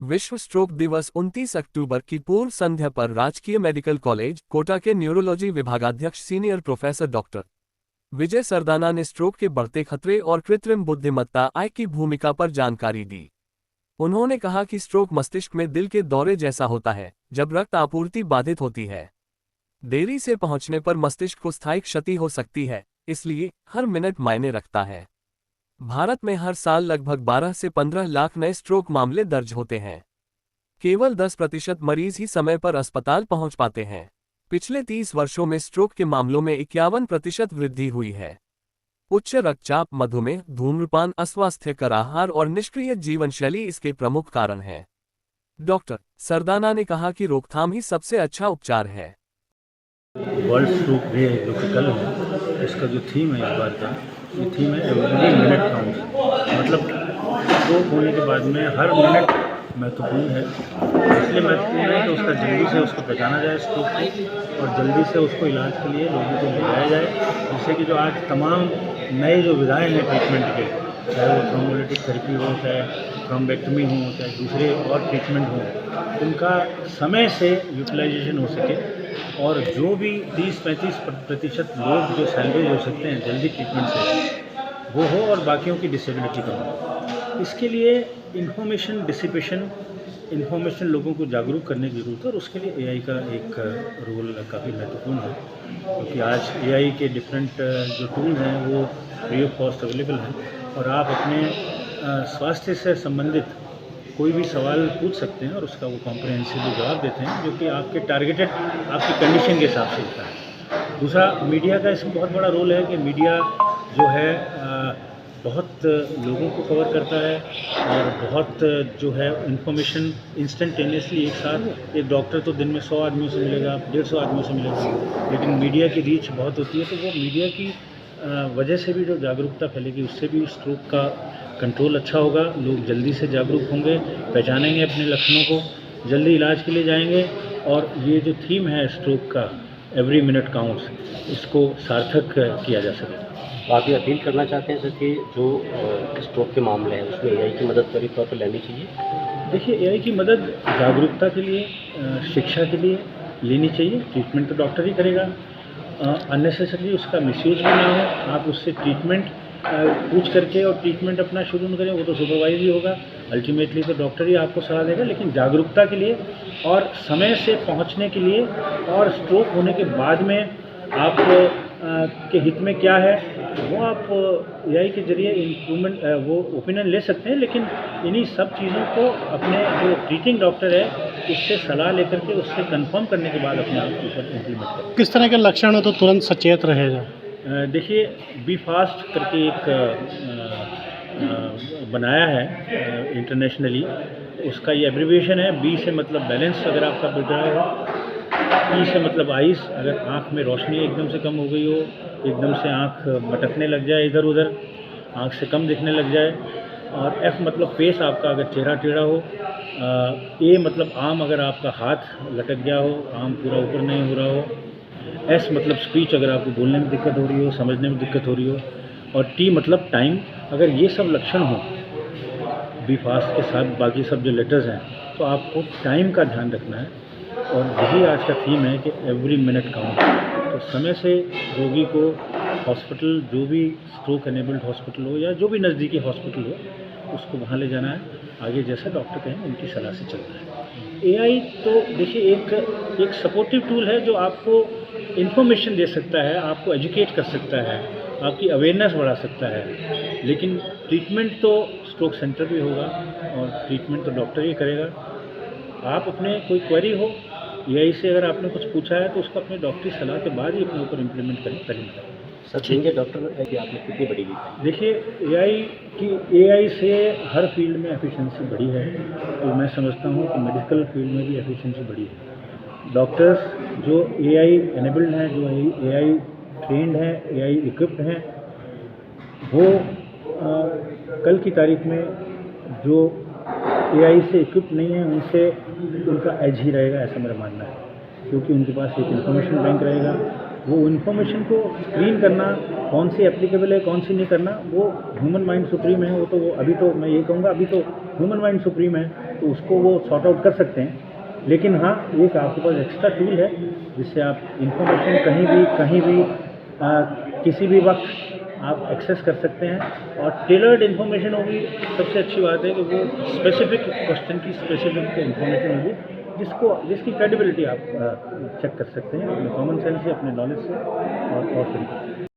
विश्व स्ट्रोक दिवस 29 अक्टूबर की पूर्व संध्या पर राजकीय मेडिकल कॉलेज कोटा के न्यूरोलॉजी विभागाध्यक्ष सीनियर प्रोफेसर डॉक्टर विजय सरदाना ने स्ट्रोक के बढ़ते खतरे और कृत्रिम बुद्धिमत्ता आई की भूमिका पर जानकारी दी। उन्होंने कहा कि स्ट्रोक मस्तिष्क में दिल के दौरे जैसा होता है जब रक्त आपूर्ति बाधित होती है। देरी से पहुंचने पर मस्तिष्क को स्थायी क्षति हो सकती है, इसलिए हर मिनट मायने रखता है। भारत में हर साल लगभग 12 से 15 लाख नए स्ट्रोक मामले दर्ज होते हैं। केवल 10% मरीज ही समय पर अस्पताल पहुंच पाते हैं। पिछले 30 वर्षों में स्ट्रोक के मामलों में 51% वृद्धि हुई है। उच्च रक्तचाप, मधुमेह, धूम्रपान, अस्वास्थ्यकर आहार और निष्क्रिय जीवन शैली इसके प्रमुख कारण हैं। डॉक्टर सरदाना ने कहा कि रोकथाम ही सबसे अच्छा उपचार है। वर्ल्ड स्ट्रोक डे जो कि कल है, इसका जो थीम है इस बार का, ये थीम है एवरी मिनट काउंट्स। मतलब स्ट्रोक होने के बाद में हर मिनट महत्वपूर्ण है। इसलिए महत्वपूर्ण है कि उसका जल्दी से उसको बचाना जाए स्ट्रोक को, और जल्दी से उसको इलाज के लिए लोगों को बुलाया जाए, जिससे कि जो आज तमाम नए जो विधाएँ हैं ट्रीटमेंट के, चाहे वो थ्रोम्बोलिटिक थेरेपी हो, चाहे थ्रोम्बेक्टमी हो, चाहे दूसरे और ट्रीटमेंट हों, उनका समय से यूटिलाइजेशन हो सके, और जो भी 30-35% लोग जो सैलवेज हो सकते हैं जल्दी ट्रीटमेंट से, वो हो, और बाकियों की डिसेबिलिटी कम हो। इसके लिए इन्फॉर्मेशन लोगों को जागरूक करने की ज़रूरत है, और उसके लिए एआई का एक रोल काफ़ी महत्वपूर्ण है, क्योंकि आज एआई के डिफरेंट जो टूल हैं वो फ्री ऑफ कॉस्ट अवेलेबल हैं, और आप अपने स्वास्थ्य से संबंधित कोई भी सवाल पूछ सकते हैं और उसका वो कॉम्प्रिहेंसिवली जवाब देते हैं, जो कि आपके टारगेटेड आपकी कंडीशन के हिसाब से होता है। दूसरा, मीडिया का इसमें बहुत बड़ा रोल है कि मीडिया जो है बहुत लोगों को कवर करता है, और बहुत जो है इन्फॉर्मेशन इंस्टेंटेनियसली एक साथ, एक डॉक्टर तो दिन में 100 आदमियों से मिलेगा, 150 आदमियों से मिलेगा, लेकिन मीडिया की रीच बहुत होती है, तो वो मीडिया की वजह से भी जो जागरूकता फैलेगी, उससे भी स्ट्रोक का कंट्रोल अच्छा होगा। लोग जल्दी से जागरूक होंगे, पहचानेंगे अपने लक्षणों को, जल्दी इलाज के लिए जाएंगे, और ये जो थीम है स्ट्रोक का, एवरी मिनट काउंट्स, इसको सार्थक किया जा सके। तो आप ये अपील करना चाहते हैं सर कि जो स्ट्रोक के मामले हैं उसमें एआई की मदद त्वरित तौर पर लेनी चाहिए? देखिए, एआई की मदद जागरूकता के लिए, शिक्षा के लिए लेनी चाहिए। ट्रीटमेंट तो डॉक्टर ही करेगा। अननेसेसरी उसका मिसयूज भी ना हो। आप उससे ट्रीटमेंट पूछ करके और ट्रीटमेंट अपना शुरू न करें, वो तो सुपरवाइज ही होगा। अल्टीमेटली तो डॉक्टर ही आपको सलाह देगा, लेकिन जागरूकता के लिए और समय से पहुंचने के लिए, और स्ट्रोक होने के बाद में आप के हित में क्या है, वो आप एआई के ज़रिए इम्प्रूवमेंट वो ओपिनियन ले सकते हैं, लेकिन इन्हीं सब चीज़ों को अपने जो ट्रीटिंग डॉक्टर है उससे सलाह लेकर के, उससे कंफर्म करने के बाद अपने आप के ऊपर इम्प्लीमेंट करें। किस तरह के लक्षण हो तो तुरंत सचेत रहेगा? देखिए, बी फास्ट करके एक बनाया है इंटरनेशनली, उसका ये एब्रीविएशन है। बी से मतलब बैलेंस अगर आपका बिगड़ा हो, ई से मतलब आइस, अगर आँख में रोशनी एकदम से कम हो गई हो, एकदम से आँख मटकने लग जाए इधर उधर, आँख से कम दिखने लग जाए, और एफ मतलब फेस आपका अगर चेहरा टेढ़ा हो, ए मतलब आम अगर आपका हाथ लटक गया हो, आम पूरा ऊपर नहीं हो रहा हो, एस मतलब स्पीच अगर आपको बोलने में दिक्कत हो रही हो, समझने में दिक्कत हो रही हो, और टी मतलब टाइम। अगर ये सब लक्षण हो बी फास्ट के साथ बाकी सब जो लेटर्स हैं, तो आपको टाइम का ध्यान रखना है, और यही आज का थीम है कि एवरी मिनट काउंट। तो समय से रोगी को हॉस्पिटल, जो भी स्ट्रोक एनेबल्ड हॉस्पिटल हो या जो भी नज़दीकी हॉस्पिटल हो, उसको वहाँ ले जाना है। आगे जैसा डॉक्टर कहें उनकी सलाह से चलना है। एआई तो देखिए एक सपोर्टिव टूल है जो आपको इन्फॉर्मेशन दे सकता है, आपको एजुकेट कर सकता है, आपकी अवेयरनेस बढ़ा सकता है, लेकिन ट्रीटमेंट तो स्ट्रोक सेंटर भी होगा, और ट्रीटमेंट तो डॉक्टर ही करेगा। आप अपने कोई क्वेरी हो एआई से, अगर आपने कुछ पूछा है तो उसको अपने डॉक्टरी सलाह के बाद ही अपने ऊपर इम्प्लीमेंट करें, पहले करें। सर देंगे डॉक्टर कि आपने कितनी बड़ी ली? देखिए, एआई से हर फील्ड में एफिशिएंसी बढ़ी है, और मैं समझता हूँ कि मेडिकल फील्ड में भी एफिशिएंसी बढ़ी है। डॉक्टर्स जो एआई एनेबल्ड हैं, जो एआई ट्रेंड हैं, एआई इक्विप्ड हैं, वो कल की तारीख में जो एआई से इक्विप्ड नहीं है उनका एज ही रहेगा, ऐसा मेरा मानना है, क्योंकि उनके पास एक इन्फॉर्मेशन बैंक रहेगा, वो इन्फॉर्मेशन को स्क्रीन करना, कौन सी एप्लीकेबल है कौन सी नहीं करना, वो ह्यूमन माइंड सुप्रीम है। वो अभी तो मैं ये कहूँगा अभी तो ह्यूमन माइंड सुप्रीम है, तो उसको वो सॉर्ट आउट कर सकते हैं। लेकिन हाँ, एक आपके पास एक्स्ट्रा टूल है जिससे आप इंफॉर्मेशन कहीं भी किसी भी वक्त आप एक्सेस कर सकते हैं। और टेलर्ड इन्फॉर्मेशन होगी। सबसे अच्छी बात है कि वो स्पेसिफिक क्वेश्चन की स्पेसिफिक इन्फॉर्मेशन होगी जिसकी क्रेडिबिलिटी आप चेक कर सकते हैं अपने कॉमन सेंस से, अपने नॉलेज से और फिर